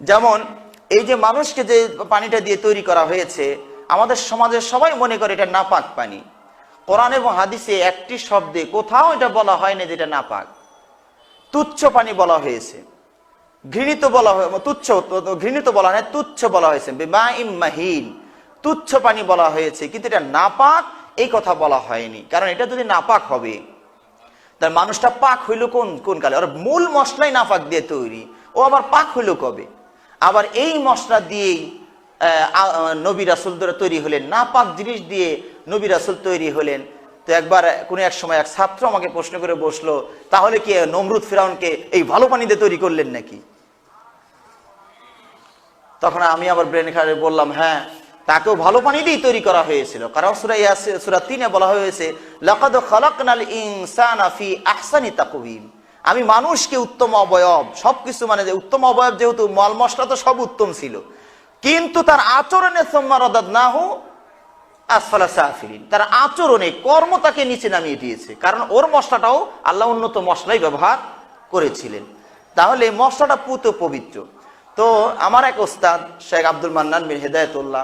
যেমন এই যে মানুষকে যে পানিটা দিয়ে তৈরি করা হয়েছে, আমাদের সমাজের সবাই মনে করে এটা নাপাক পানি। কোরআন এবং হাদিসে একটি শব্দে কোথাও এটা বলা হয়নি যে এটা নাপাক। তুচ্ছ পানি বলা হয়েছে, ঘৃণিত বলা হয়, ঘৃণিত বলা হয়, তুচ্ছ বলা হয়েছে, বিমাইম মাহিন, তুচ্ছ পানি বলা হয়েছে, কিন্তু এটা নাপাক এই কথা বলা হয়নি। কারণ এটা যদি নাপাক হবে, তার মানুষটা পাক হইল কোন কালে? আর মূল মশলাই নাপাক দিয়ে তৈরি, ও আবার পাক হইল কবে? আবার এই মশলা দিয়েই নবী রাসূল তৈরি হলেন, নাপাক জিনিস দিয়ে নবী রাসূল তৈরি হলেন। তো একবার কোনো এক সময় এক ছাত্র আমাকে প্রশ্ন করে বসলো, তাহলে কি নমরুদ ফিরাউনকে এই ভালো পানি দিয়ে তৈরি করলেন নাকি? তখন আমি আবার ব্রেন খারে বললাম, হ্যাঁ, তাকেও ভালো পানি দিয়ে তৈরি করা হয়েছিল। কারণ সূরা ৩-এ বলা হয়েছে, লাকাদ খালাকনাল ইনসানা ফি আহসানি তাকওয়িম, আমি মানুষকে উত্তম অবয়ব, সবকিছু মানে যে উত্তম অবয়ব, যেহেতু মাল মশলা তো সব উত্তম ছিল, কিন্তু তার আচরণে সুম্মা রাদাদনাহু আসফালা সাফিলিন, তার আচরণে কর্ম তাকে নিচে নামিয়ে দিয়েছে। কারণ ওর মশলাটাও আল্লাহ উন্নত মশলাই ব্যবহার করেছিলেন। তাহলে মশলাটা পুত পবিত্র। তো আমার এক ওস্তাদ শেখ আব্দুল মান্নান বিন হেদায়েতুল্লাহ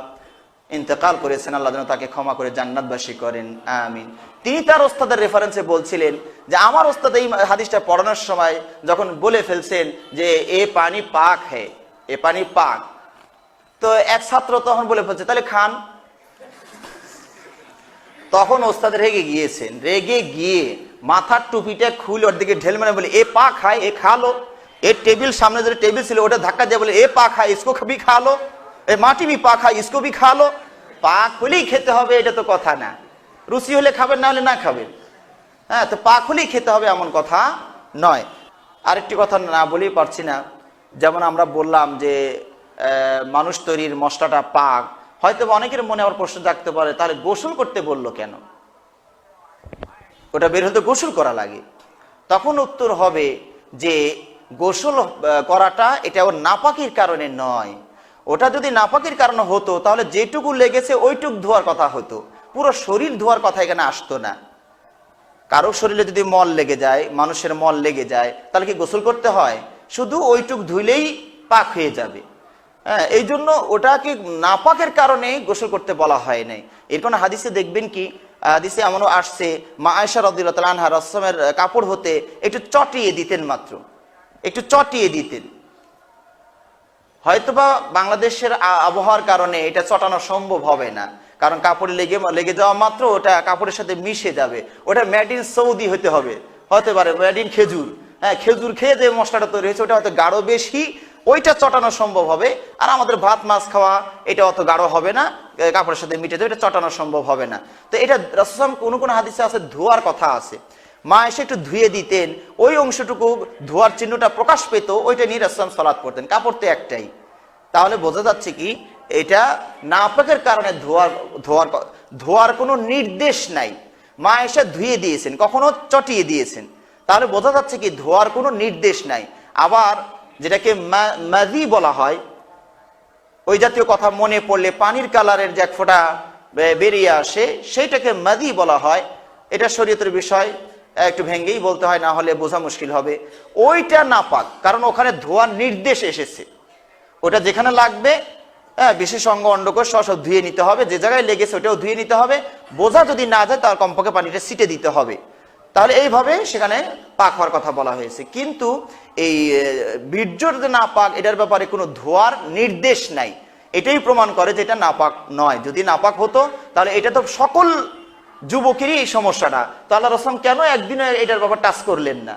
ইন্তেকাল করেছেন, আল্লাহ যেন তাকে ক্ষমা করে জান্নাতবাসী করেন, আমিন। তিনি তার ওস্তাদের রেফারেন্সে বলছিলেন যে আমার ওস্তাদ এই হাদিসটা পড়ানোর সময় যখন বলে ফেলছেন যে এ পানি পাক হ্যায়, এ পানি পাক, তো এক ছাত্র তখন বলে ফেলছে, তাহলে খান। তখন ওস্তাদ রেগে গিয়েছেন, রেগে গিয়ে মাথার টুপিটা খুলে ওর দিকে ঢেল মানে বলে, এ পা খায়, এ খালো। এর টেবিল সামনে যে টেবিল ছিল ওটা ধাক্কা দিয়ে বলে, এ পা খায়, ইসকো भी खा लो, এ মাটি भी পা খায়, ইসকো भी खा लो। পাক হলেই খেতে হবে এটা তো কথা না, রুচি হলে খাবেন, না হলে না খাবেন। হ্যাঁ, তো পাক হলেই খেতে হবে এমন কথা নয়। আরেকটি কথা না বলেই পারছি না, যেমন আমরা বললাম যে মানুষ তৈরির মশলাটা পাক, হয়তো অনেকের মনে আবার প্রশ্ন জাগতে পারে, তাহলে গোসল করতে বললো কেন? ওটা বের হতে গোসল করা লাগে। তখন উত্তর হবে যে গোসল করাটা এটা ওর নাপাকির কারণে নয়। ওটা যদি নাপাকির কারণে হতো তাহলে যেটুকু লেগেছে ওইটুক ধোয়ার কথা হতো, পুরো শরীর ধোয়ার কথা এখানে আসতো না। কারো শরীরে যদি মল লেগে যায়, মানুষের মল লেগে যায়, তাহলে কি গোসল করতে হয়? শুধু ওইটুক ধুইলেই পাক হয়ে যাবে। হ্যাঁ, এই জন্য ওটাকে নাপাকের কারণে গোসল করতে বলা হয় নাই। এর কোনো হাদিসে দেখবেন কি, হাদিসে এমনও আসছে, মা আয়েশা রাদিয়াল্লাহু তাআলা আনহা রাসূলের কাপড় হতে একটু চটিয়ে দিতেন, মাত্র একটু চটিয়ে দিতেন। হয়তোবা বাংলাদেশের আবহাওয়ার কারণে এটা চটানো সম্ভব হবে না, কারণ কাপড়ে লেগে যাওয়া মাত্র ওটা কাপড়ের সাথে মিশে যাবে। ওটা মেড ইন সৌদি হতে হবে, হতে পারে মেড ইন খেজুর। হ্যাঁ, খেজুর খেয়ে যে মশলাটা তৈরি হয়েছে ওটা হয়তো গাঢ় বেশি, ওইটা চটানো সম্ভব হবে। আর আমাদের ভাত মাছ খাওয়া এটা অত গাঢ় হবে না, কাপড়ের সাথে মিটে যাবে, এটা চটানো সম্ভব হবে না। তো এটা রাসূল সাল্লাল্লাহু আলাইহি ওয়াসাল্লাম কোনো হাদিসে আছে ধোয়ার কথা আছে, মা এসে একটু ধুয়ে দিতেন, ওই অংশটুকু ধোয়ার চিহ্নটা প্রকাশ পেত, ওইটা নিয়ে রাসূল সাল্লাল্লাহু আলাইহি ওয়াসাল্লাম সালাত পড়তেন। কাপড় তো একটাই। তাহলে বোঝা যাচ্ছে কি, এটা নাপাকের কারণে ধোয়ার কোনো নির্দেশ নাই। মা এসে ধুয়ে দিয়েছেন, কখনো চটিয়ে দিয়েছেন, তাহলে বোঝা যাচ্ছে কি ধোয়ার কোনো নির্দেশ নাই। আবার যেটাকে মাজি বলা হয়, ওই জাতীয় কথা মনে পড়লে পানির কালারের যে এক ফোঁটা বেরিয়ে আসে, সেইটাকে মাজি বলা হয়। এটা শরীয়তের বিষয়, একটু ভেঙ্গেই বলতে হয়, না হলে বোঝা মুশকিল হবে। ওইটা নাপাক, কারণ ওখানে ধোয়ার নির্দেশ এসেছে। ওটা যেখানে লাগবে, বিশেষ অঙ্গ অন্ডকোষ সব ধুয়ে নিতে হবে, যে জায়গায় লেগেছে ওটাও ধুয়ে নিতে হবে। বোঝা যদি না যায় তার কমপক্ষে পানিটা ছিটে দিতে হবে। তাহলে এইভাবে সেখানে পাক হওয়ার কথা বলা হয়েছে। কিন্তু এই বীর্যর যে নাপাক, এটার ব্যাপারে কোনো ধোয়ার নির্দেশ নাই। এটাই প্রমাণ করে যে এটা নাপাক নয়। যদি নাপাক হতো তাহলে এটা তো সকল যুবকেরই এই সমস্যাটা, তো আল্লাহ রাসূল কেন একদিনে এটার ব্যাপার টাচ করলেন না?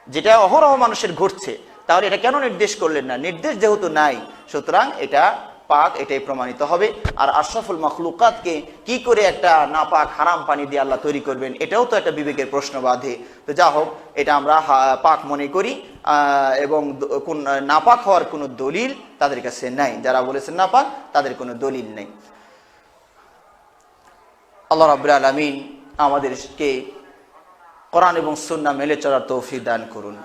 যেটা অহরহ মানুষের ঘটছে, তাহলে এটা কেন নির্দেশ করলেন না? নির্দেশ যেহেতু নাই, সুতরাং এটা পাক, এটাই প্রমাণিত হবে। আর আশরাফুল মাখলুকাতকে কি করে একটা নাপাক হারাম পানি দিয়ে আল্লাহ তৈরি করবেন, এটাও তো একটা বিবেকের প্রশ্ন বাঁধে। তো যা হোক, এটা আমরা পাক মনে করি, এবং কোন নাপাক হওয়ার কোনো দলিল তাদের কাছে নাই। যারা বলেছেন নাপাক, তাদের কোনো দলিল নেই। আল্লাহ রাব্বুল আলামিন আমাদেরকে কোরআন এবং সুন্নাহ মেনে চলার তৌফিক দান করুন।